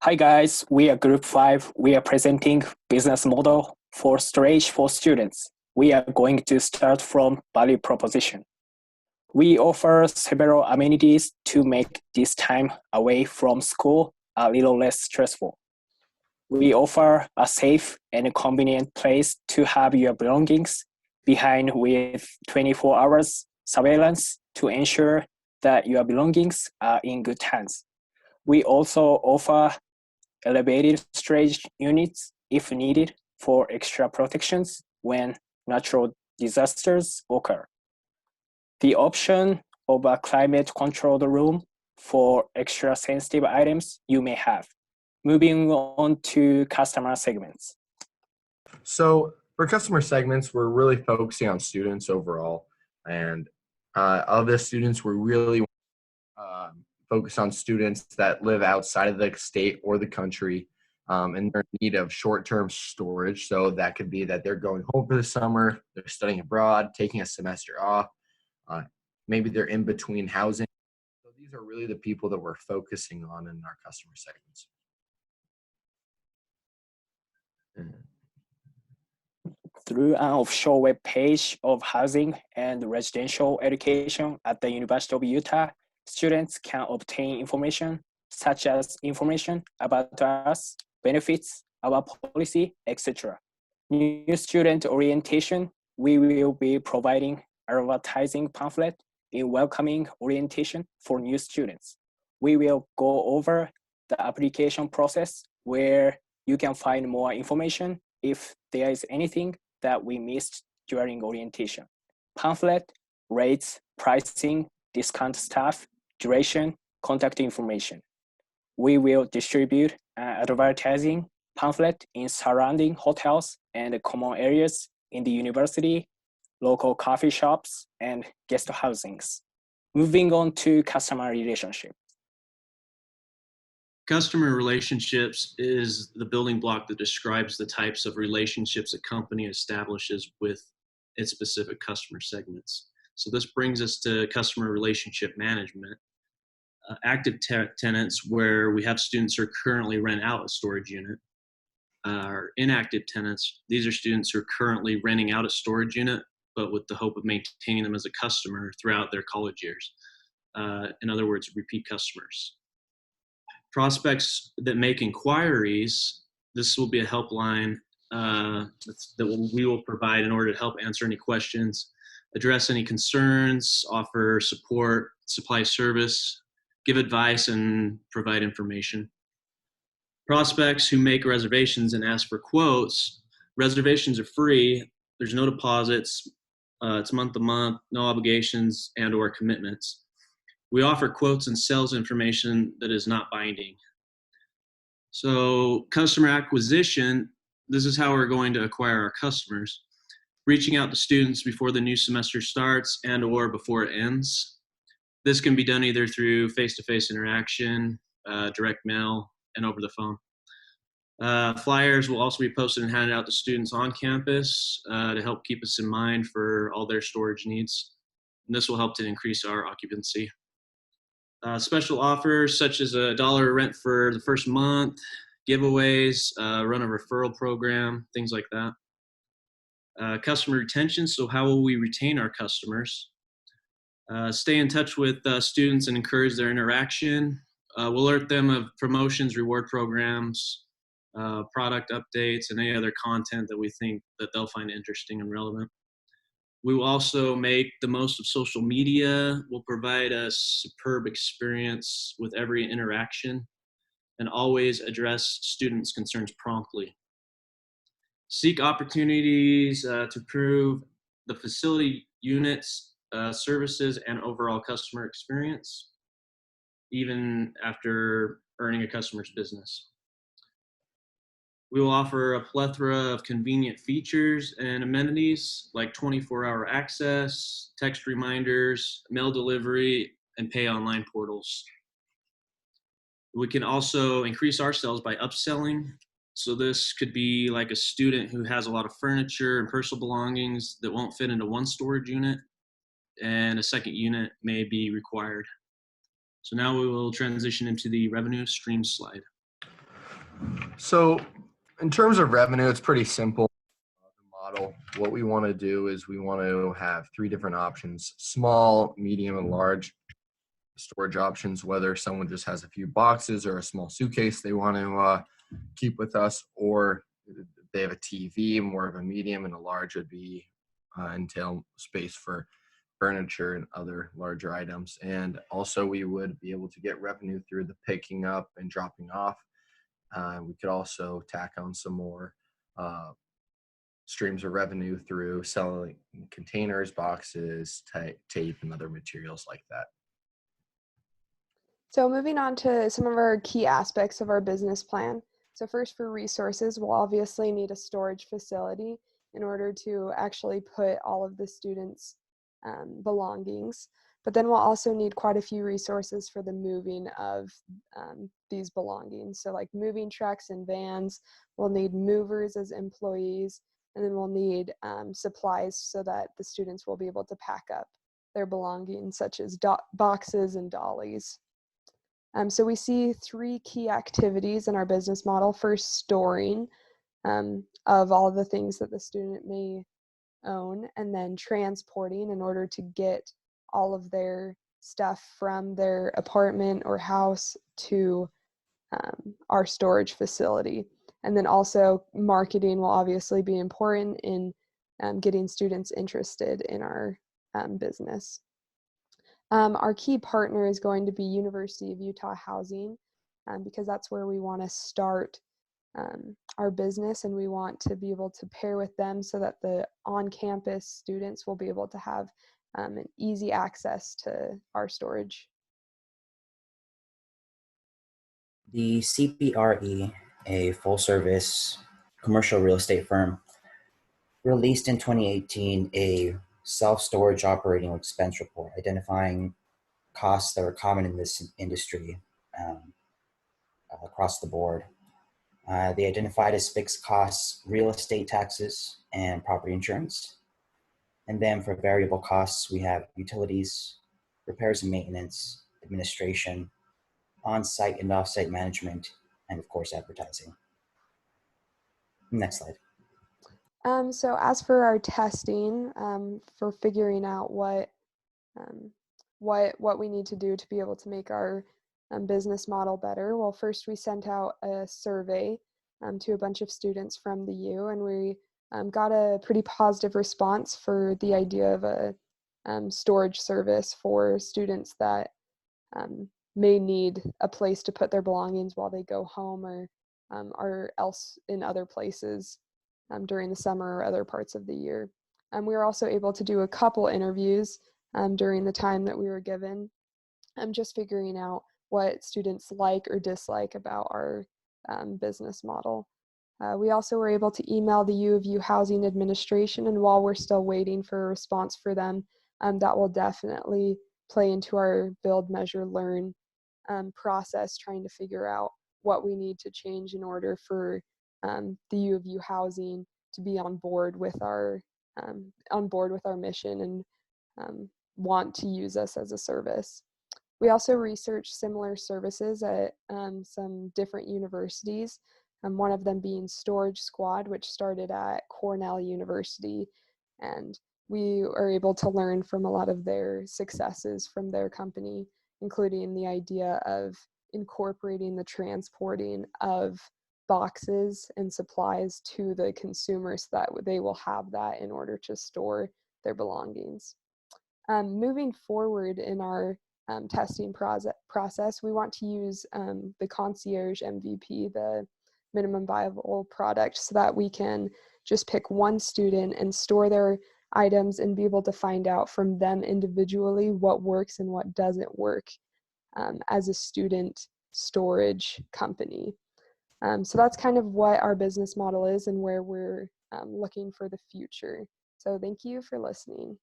Hi guys, we are Group 5. We are presenting business model for storage for students. We are going to start from value proposition. We offer several amenities to make this time away from school a little less stressful. We offer a safe and convenient place to have your belongings behind with 24 hours surveillance to ensure that your belongings are in good hands. We also offer elevated storage units if needed for extra protections when natural disasters occur. The option of a climate-controlled room for extra sensitive items you may have. Moving on to customer segments. So for customer segments, we're really focusing on students overall. And of the students, we're really focused on students that live outside of the state or the country and they're in need of short-term storage. So that could be that they're going home for the summer, they're studying abroad, taking a semester off. Maybe they're in between housing. So these are really the people that we're focusing on in our customer segments. Through an offshore web page of housing and residential education at the University of Utah, students can obtain information such as information about us, benefits, our policy, etc. New student orientation, we will be providing advertising pamphlet in welcoming orientation for new students. We will go over the application process where you can find more information if there is anything that we missed during orientation. Pamphlet, rates, pricing, discount staff, duration, contact information. We will distribute an advertising pamphlet in surrounding hotels and common areas in the university, local coffee shops, and guest housings. Moving on to customer relationship. Customer relationships is the building block that describes the types of relationships a company establishes with its specific customer segments. So this brings us to customer relationship management. Active tenants, where we have students who currently rent out a storage unit. Our inactive tenants, these are students who are currently renting out a storage unit, but with the hope of maintaining them as a customer throughout their college years. In other words, repeat customers. Prospects that make inquiries, this will be a helpline that we will provide in order to help answer any questions, address any concerns, offer support, supply service, give advice, and provide information. Prospects who make reservations and ask for quotes, reservations are free, there's no deposits, it's month to month, no obligations and or commitments. We offer quotes and sales information that is not binding. So customer acquisition, this is how we're going to acquire our customers. Reaching out to students before the new semester starts and or before it ends. This can be done either through face-to-face interaction, direct mail, and over the phone. Flyers will also be posted and handed out to students on campus to help keep us in mind for all their storage needs. And this will help to increase our occupancy. Special offers such as $1 rent for the first month, giveaways, run a referral program, things like that. Customer retention, so how will we retain our customers? Stay in touch with students and encourage their interaction. We'll alert them of promotions, reward programs, product updates, and any other content that we think that they'll find interesting and relevant. We will also make the most of social media. We'll provide a superb experience with every interaction and always address students' concerns promptly. Seek opportunities to improve the facility units, services, and overall customer experience, even after earning a customer's business. We will offer a plethora of convenient features and amenities like 24-hour access, text reminders, mail delivery, and pay online portals. We can also increase our sales by upselling. So this could be like a student who has a lot of furniture and personal belongings that won't fit into one storage unit, and a second unit may be required. So now we will transition into the revenue stream slide. So in terms of revenue, it's pretty simple. The model, what we want to do is we want to have three different options: small, medium, and large storage options, whether someone just has a few boxes or a small suitcase they want to keep with us, or they have a TV, more of a medium, and a large would be entail space for furniture and other larger items. And also we would be able to get revenue through the picking up and dropping off. We could also tack on some more streams of revenue through selling containers, boxes, tape, and other materials like that. So moving on to some of our key aspects of our business plan. So first, for resources, we'll obviously need a storage facility in order to actually put all of the students' belongings. But then we'll also need quite a few resources for the moving of these belongings. So like moving trucks and vans, we'll need movers as employees, and then we'll need supplies so that the students will be able to pack up their belongings, such as boxes and dollies. So we see three key activities in our business model. First, storing of all the things that the student may own, and then transporting in order to get all of their stuff from their apartment or house to our storage facility. And then also marketing will obviously be important in getting students interested in our business. Our key partner is going to be University of Utah Housing, because that's where we want to start our business, and we want to be able to pair with them so that the on-campus students will be able to have an easy access to our storage. The CPRE, a full-service commercial real estate firm, released in 2018 a self-storage operating expense report identifying costs that are common in this industry across the board. They identified as fixed costs real estate taxes and property insurance. And then for variable costs, we have utilities, repairs and maintenance, administration, on-site and off-site management, and of course, advertising. Next slide. So as for our testing, for figuring out what we need to do to be able to make our business model better, well, first we sent out a survey to a bunch of students from the U, and we got a pretty positive response for the idea of a storage service for students that may need a place to put their belongings while they go home or else in other places during the summer or other parts of the year. We were also able to do a couple interviews during the time that we were given, just figuring out what students like or dislike about our business model. We also were able to email the U of U Housing Administration, and while we're still waiting for a response for them, that will definitely play into our build, measure, learn process, trying to figure out what we need to change in order for the U of U Housing to be on board with our mission and want to use us as a service. We also researched similar services at some different universities, one of them being Storage Squad, which started at Cornell University, and we are able to learn from a lot of their successes from their company, including the idea of incorporating the transporting of boxes and supplies to the consumers so that they will have that in order to store their belongings. Moving forward in our testing process, we want to use the concierge MVP, the minimum viable product, so that we can just pick one student and store their items and be able to find out from them individually what works and what doesn't work as a student storage company. So that's kind of what our business model is and where we're looking for the future. So thank you for listening.